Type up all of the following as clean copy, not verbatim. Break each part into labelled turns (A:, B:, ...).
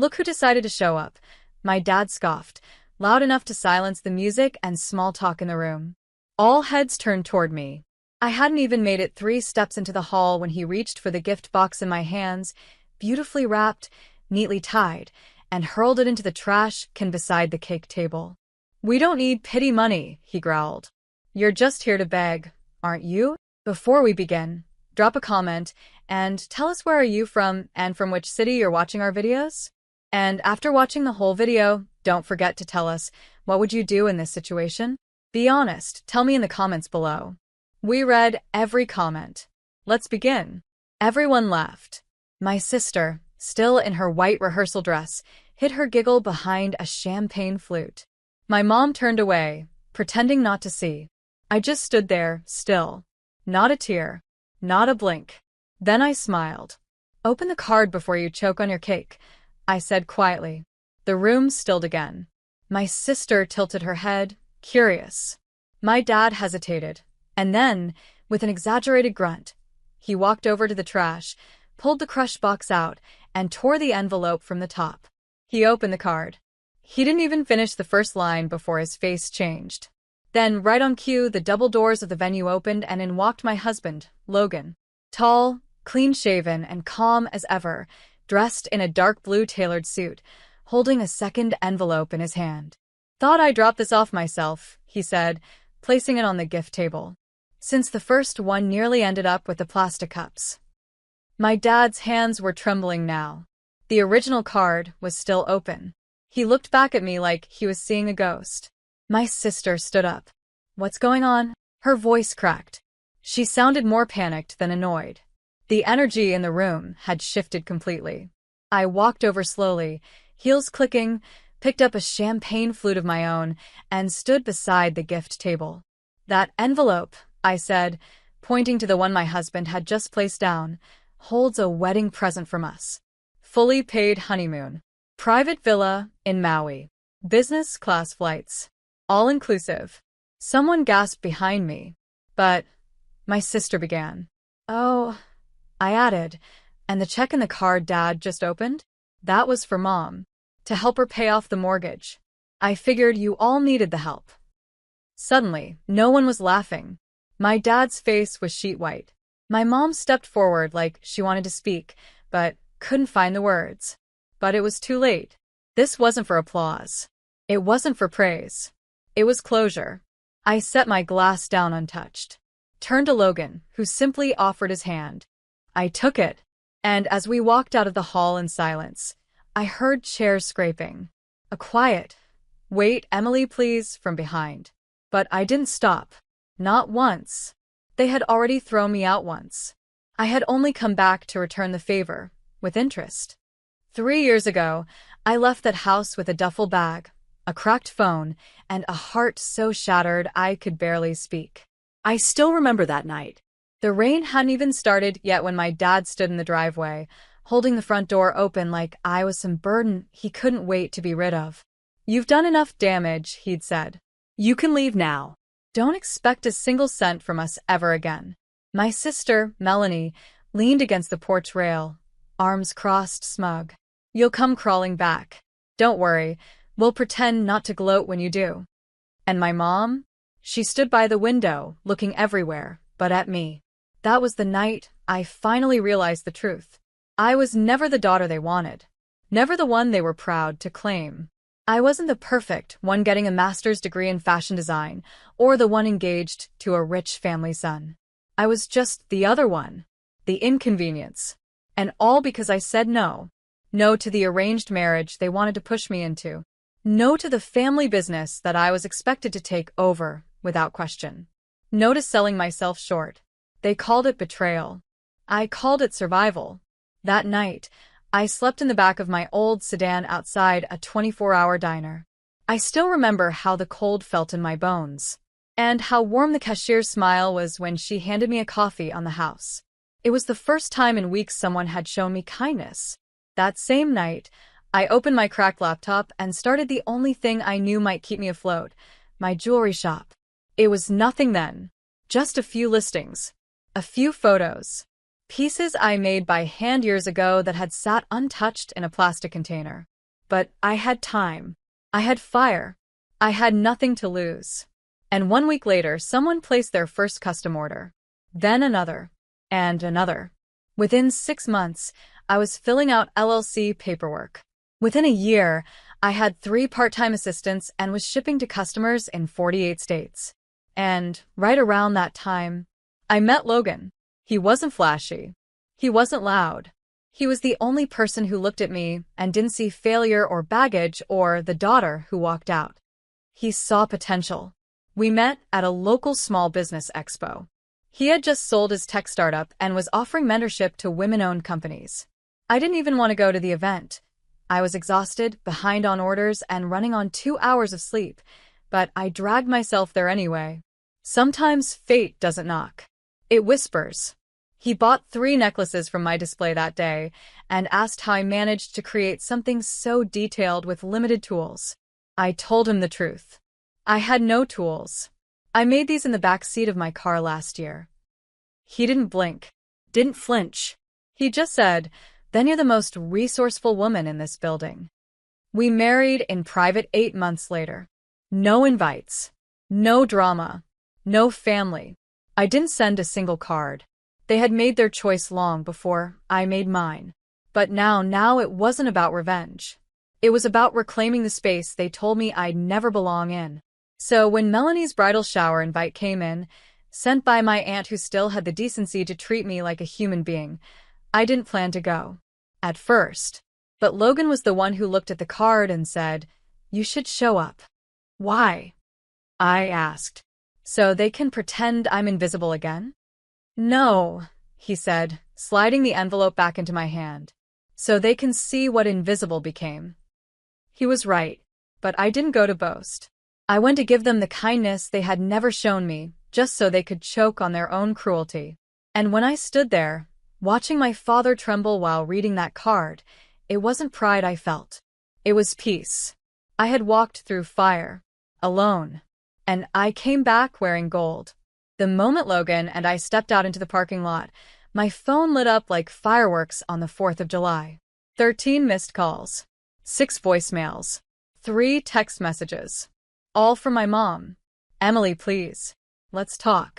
A: Look who decided to show up. My dad scoffed, loud enough to silence the music and small talk in the room. All heads turned toward me. I hadn't even made it 3 steps into the hall when he reached for the gift box in my hands, beautifully wrapped, neatly tied, and hurled it into the trash can beside the cake table. "We don't need pity money," he growled. "You're just here to beg, aren't you? Before we begin, drop a comment and tell us where are you from and from which city you're watching our videos? And after watching the whole video, don't forget to tell us, what would you do in this situation? Be honest, tell me in the comments below." We read every comment. Let's begin. Everyone laughed. My sister, still in her white rehearsal dress, hid her giggle behind a champagne flute. My mom turned away, pretending not to see. I just stood there, still. Not a tear. Not a blink. Then I smiled. "Open the card before you choke on your cake," I said quietly. The room stilled again. My sister tilted her head, curious. My dad hesitated, and then, with an exaggerated grunt, he walked over to the trash, pulled the crush box out, and tore the envelope from the top. He opened the card. He didn't even finish the first line before his face changed. Then, right on cue, the double doors of the venue opened and in walked my husband, Logan. Tall, clean-shaven, and calm as ever, dressed in a dark blue tailored suit, holding a second envelope in his hand. "Thought I'd drop this off myself," he said, placing it on the gift table, since the first one nearly ended up with the plastic cups. My dad's hands were trembling now. The original card was still open. He looked back at me like he was seeing a ghost. My sister stood up. "What's going on?" Her voice cracked. She sounded more panicked than annoyed. The energy in the room had shifted completely. I walked over slowly, heels clicking, picked up a champagne flute of my own, and stood beside the gift table. "That envelope," I said, pointing to the one my husband had just placed down, "holds a wedding present from us. Fully paid honeymoon. Private villa in Maui. Business class flights. All inclusive." Someone gasped behind me. "But," my sister began. "Oh," I added, "and the check in the card Dad just opened? That was for Mom. To help her pay off the mortgage. I figured you all needed the help." Suddenly, no one was laughing. My dad's face was sheet white. My mom stepped forward like she wanted to speak, but couldn't find the words. But it was too late. This wasn't for applause. It wasn't for praise. It was closure. I set my glass down untouched. Turned to Logan, who simply offered his hand. I took it, and as we walked out of the hall in silence, I heard chairs scraping. A quiet, "Wait, Emily, please," from behind. But I didn't stop. Not once. They had already thrown me out once. I had only come back to return the favor, with interest. 3 years ago, I left that house with a duffel bag, a cracked phone, and a heart so shattered I could barely speak. I still remember that night. The rain hadn't even started yet when my dad stood in the driveway, holding the front door open like I was some burden he couldn't wait to be rid of. "You've done enough damage," he'd said. "You can leave now. Don't expect a single cent from us ever again." My sister, Melanie, leaned against the porch rail, arms crossed, smug. "You'll come crawling back. Don't worry, we'll pretend not to gloat when you do." And my mom? She stood by the window, looking everywhere, but at me. That was the night I finally realized the truth. I was never the daughter they wanted. Never the one they were proud to claim. I wasn't the perfect one getting a master's degree in fashion design, or the one engaged to a rich family son. I was just the other one. The inconvenience. And all because I said no. No to the arranged marriage they wanted to push me into. No to the family business that I was expected to take over without question. No to selling myself short. They called it betrayal. I called it survival. That night, I slept in the back of my old sedan outside a 24-hour diner. I still remember how the cold felt in my bones, and how warm the cashier's smile was when she handed me a coffee on the house. It was the first time in weeks someone had shown me kindness. That same night, I opened my cracked laptop and started the only thing I knew might keep me afloat, my jewelry shop. It was nothing then. Just a few listings. A few photos. Pieces I made by hand years ago that had sat untouched in a plastic container. But I had time. I had fire. I had nothing to lose. And 1 week later, someone placed their first custom order. Then another. And another. Within 6 months, I was filling out LLC paperwork. Within a year, I had 3 part-time assistants and was shipping to customers in 48 states. And right around that time, I met Logan. He wasn't flashy. He wasn't loud. He was the only person who looked at me and didn't see failure or baggage or the daughter who walked out. He saw potential. We met at a local small business expo. He had just sold his tech startup and was offering mentorship to women-owned companies. I didn't even want to go to the event. I was exhausted, behind on orders, and running on 2 hours of sleep, but I dragged myself there anyway. Sometimes fate doesn't knock. It whispers. He bought 3 necklaces from my display that day and asked how I managed to create something so detailed with limited tools. I told him the truth. I had no tools. I made these in the back seat of my car last year. He didn't blink, didn't flinch. He just said, "Then you're the most resourceful woman in this building." We married in private 8 months later. No invites. No drama. No family. I didn't send a single card. They had made their choice long before I made mine. But now it wasn't about revenge. It was about reclaiming the space they told me I'd never belong in. So when Melanie's bridal shower invite came in, sent by my aunt who still had the decency to treat me like a human being, I didn't plan to go. At first. But Logan was the one who looked at the card and said, "You should show up." "Why?" I asked. "So they can pretend I'm invisible again?" "No," he said, sliding the envelope back into my hand. "So they can see what invisible became." He was right, but I didn't go to boast. I went to give them the kindness they had never shown me, just so they could choke on their own cruelty. And when I stood there, watching my father tremble while reading that card, it wasn't pride I felt. It was peace. I had walked through fire, alone, and I came back wearing gold. The moment Logan and I stepped out into the parking lot, my phone lit up like fireworks on the 4th of July. 13 missed calls, 6 voicemails, 3 text messages. All from my mom. "Emily, please. Let's talk.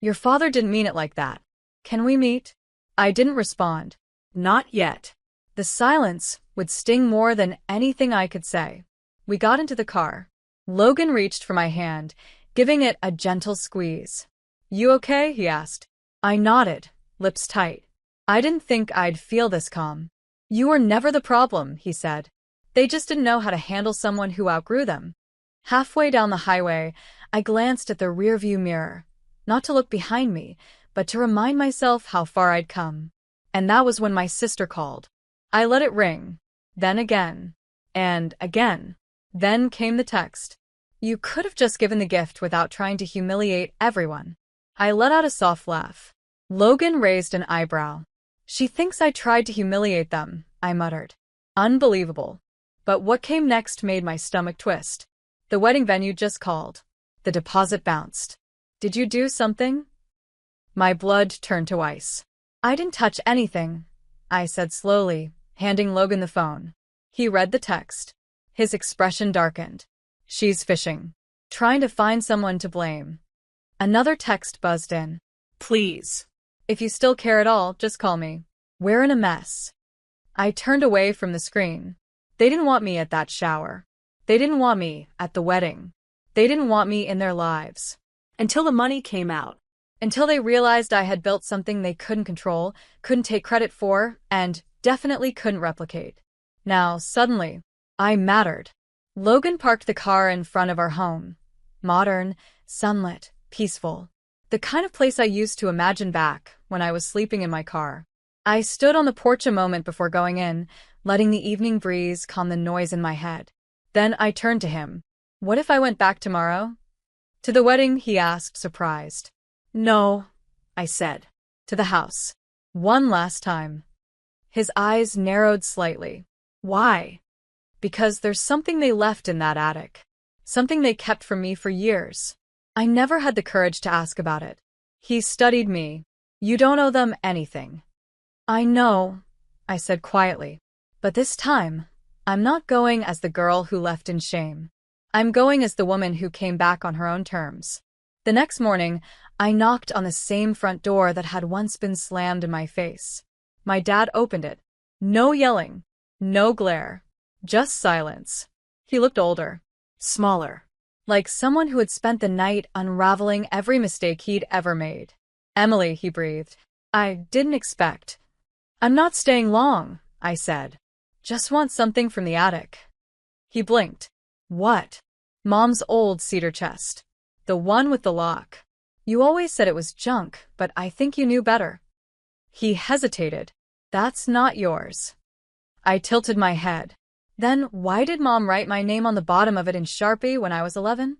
A: Your father didn't mean it like that. Can we meet?" I didn't respond. Not yet. The silence would sting more than anything I could say. We got into the car. Logan reached for my hand, giving it a gentle squeeze. "You okay?" he asked. I nodded, lips tight. I didn't think I'd feel this calm. "You were never the problem," he said. "They just didn't know how to handle someone who outgrew them." Halfway down the highway, I glanced at the rearview mirror, not to look behind me, but to remind myself how far I'd come. And that was when my sister called. I let it ring, then again, and again. Then came the text. "You could have just given the gift without trying to humiliate everyone." I let out a soft laugh. Logan raised an eyebrow. "She thinks I tried to humiliate them," I muttered. Unbelievable. But what came next made my stomach twist. The wedding venue just called. The deposit bounced. "Did you do something?" My blood turned to ice. "I didn't touch anything," I said slowly, handing Logan the phone. He read the text. His expression darkened. "She's fishing. Trying to find someone to blame." Another text buzzed in. "Please. If you still care at all, just call me. We're in a mess." I turned away from the screen. They didn't want me at that shower. They didn't want me at the wedding. They didn't want me in their lives. Until the money came out. Until they realized I had built something they couldn't control, couldn't take credit for, and definitely couldn't replicate. Now, suddenly, I mattered. Logan parked the car in front of our home. Modern, sunlit, peaceful. The kind of place I used to imagine back when I was sleeping in my car. I stood on the porch a moment before going in, letting the evening breeze calm the noise in my head. Then I turned to him. "What if I went back tomorrow?" "To the wedding?" he asked, surprised. "No," I said. "To the house. One last time." His eyes narrowed slightly. "Why?" "Because there's something they left in that attic. Something they kept from me for years. I never had the courage to ask about it." He studied me. "You don't owe them anything." "I know," I said quietly. "But this time, I'm not going as the girl who left in shame. I'm going as the woman who came back on her own terms. The next morning, I knocked on the same front door that had once been slammed in my face. My dad opened it. No yelling, no glare, just silence. He looked older, smaller, like someone who had spent the night unraveling every mistake he'd ever made. Emily, he breathed. I didn't expect. I'm not staying long, I said. Just want something from the attic. He blinked. What? Mom's old cedar chest. The one with the lock. You always said it was junk, but I think you knew better. He hesitated. That's not yours. I tilted my head. Then why did Mom write my name on the bottom of it in Sharpie when I was 11?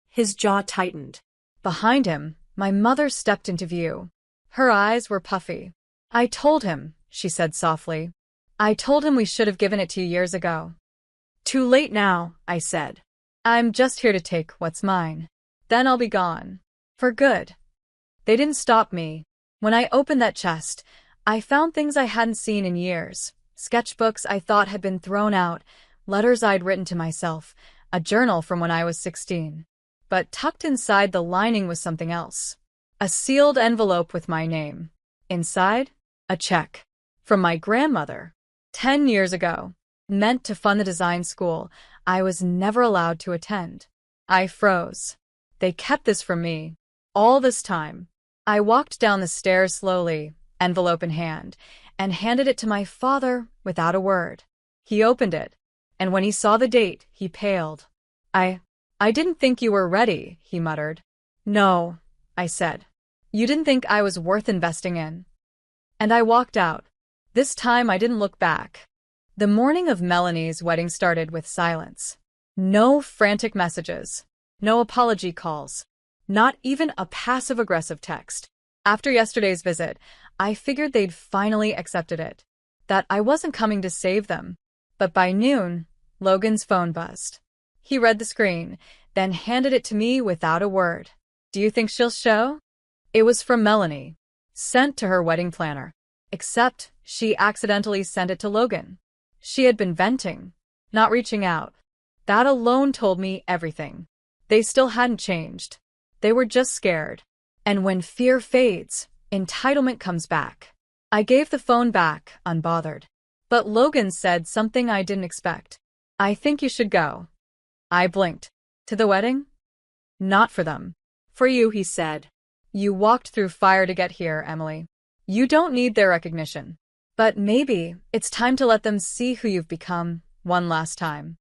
B: His jaw tightened.
A: Behind him, my mother stepped into view. Her eyes were puffy. I told him, she said softly. I told him we should have given it to you years ago.
B: Too late now, I said.
A: I'm just here to take what's mine. Then I'll be gone. For good. They didn't stop me. When I opened that chest, I found things I hadn't seen in years. Sketchbooks I thought had been thrown out, letters I'd written to myself, a journal from when I was 16. But tucked inside the lining was something else. A sealed envelope with my name. Inside, a check. From my grandmother. 10 years ago. Meant to fund the design school I was never allowed to attend. I froze. They kept this from me. All this time. I walked down the stairs slowly, envelope in hand, and handed it to my father without a word. He opened it, and when he saw the date, he paled. I didn't think you were ready, he muttered. No, I said. You didn't think I was worth investing in. And I walked out. This time I didn't look back. The morning of Melanie's wedding started with silence. No frantic messages. No apology calls. Not even a passive-aggressive text. After yesterday's visit, I figured they'd finally accepted it. That I wasn't coming to save them. But by noon, Logan's phone buzzed. He read the screen, then handed it to me without a word. Do you think she'll show? It was from Melanie. Sent to her wedding planner. Except she accidentally sent it to Logan. She had been venting, not reaching out. That alone told me everything. They still hadn't changed. They were just scared. And when fear fades, entitlement comes back. I gave the phone back, unbothered. But Logan said something I didn't expect. I think you should go. I blinked. To the wedding? Not for them. For you, he said. You walked through fire to get here, Emily. You don't need their recognition. But maybe it's time to let them see who you've become one last time.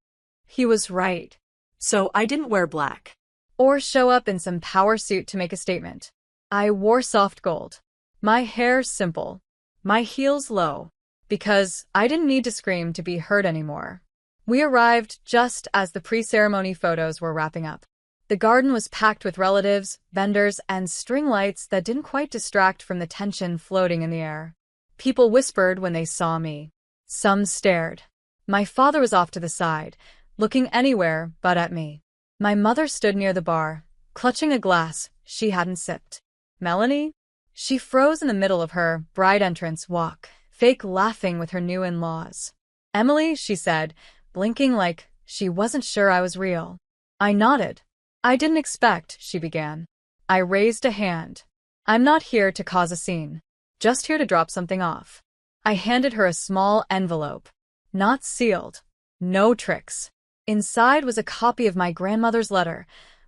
A: He was right.
B: So I didn't wear black.
A: Or show up in some power suit to make a statement. I wore soft gold. My hair simple. My heels low. Because I didn't need to scream to be heard anymore. We arrived just as the pre-ceremony photos were wrapping up. The garden was packed with relatives, vendors, and string lights that didn't quite distract from the tension floating in the air. People whispered when they saw me. Some stared. My father was off to the side, looking anywhere but at me. My mother stood near the bar, clutching a glass she hadn't sipped. Melanie? She froze in the middle of her bride entrance walk, fake laughing with her new in-laws. Emily, she said, blinking like she wasn't sure I was real. I nodded. I didn't expect, she began. I raised a hand. I'm not here to cause a scene. Just here to drop something off. I handed her a small envelope. Not sealed. No tricks. Inside was a copy of my grandmother's letter,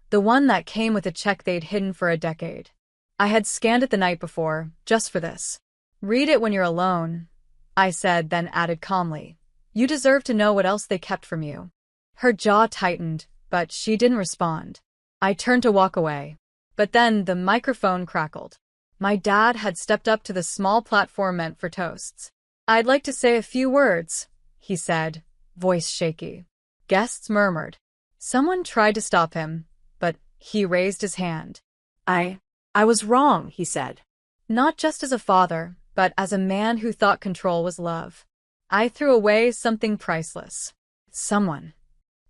A: the one that came with a check they'd hidden for a decade. I had scanned it the night before, just for this. Read it when you're alone, I said, then added calmly. You deserve to know what else they kept from you. Her jaw tightened, but she didn't respond. I turned to walk away. But then the microphone crackled. My dad had stepped up to the small platform meant for toasts. I'd like to say a few words, he said, voice shaky. Guests murmured. Someone tried to stop him, but he raised his hand. I was wrong, he said. Not just as a father, but as a man who thought control was love. I threw away something priceless. Someone.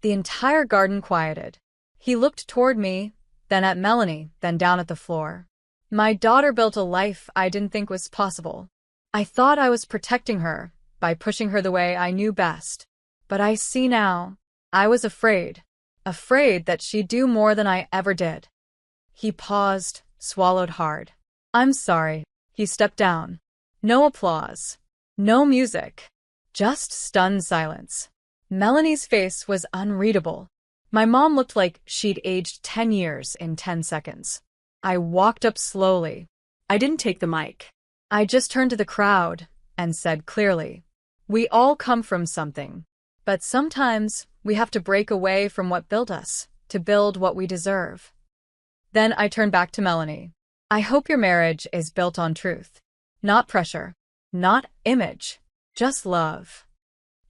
A: The entire garden quieted. He looked toward me, then at Melanie, then down at the floor. My daughter built a life I didn't think was possible. I thought I was protecting her by pushing her the way I knew best. But I see now. I was afraid. Afraid that she'd do more than I ever did. He paused, swallowed hard. I'm sorry. He stepped down. No applause. No music. Just stunned silence. Melanie's face was unreadable. My mom looked like she'd aged 10 years in 10 seconds. I walked up slowly.
B: I didn't take the mic.
A: I just turned to the crowd and said clearly, we all come from something. But sometimes we have to break away from what built us to build what we deserve. Then I turned back to Melanie. I hope your marriage is built on truth. Not pressure. Not image. Just love.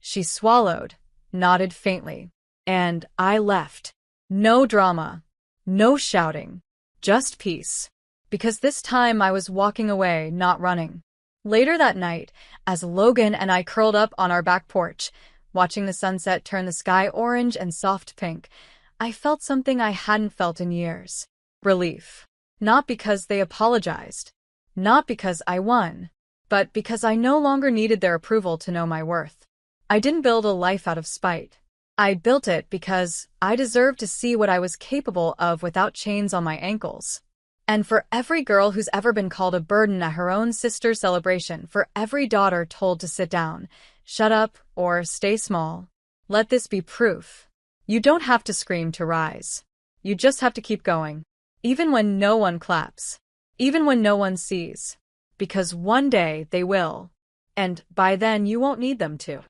A: She swallowed, nodded faintly, and I left. No drama. No shouting. Just peace. Because this time I was walking away, not running. Later that night, as Logan and I curled up on our back porch, watching the sunset turn the sky orange and soft pink, I felt something I hadn't felt in years. Relief. Not because they apologized. Not because I won. But because I no longer needed their approval to know my worth. I didn't build a life out of spite. I built it because I deserved to see what I was capable of without chains on my ankles. And for every girl who's ever been called a burden at her own sister's celebration, for every daughter told to sit down, shut up, or stay small, let this be proof. You don't have to scream to rise. You just have to keep going. Even when no one claps. Even when no one sees. Because one day they will. And by then you won't need them to.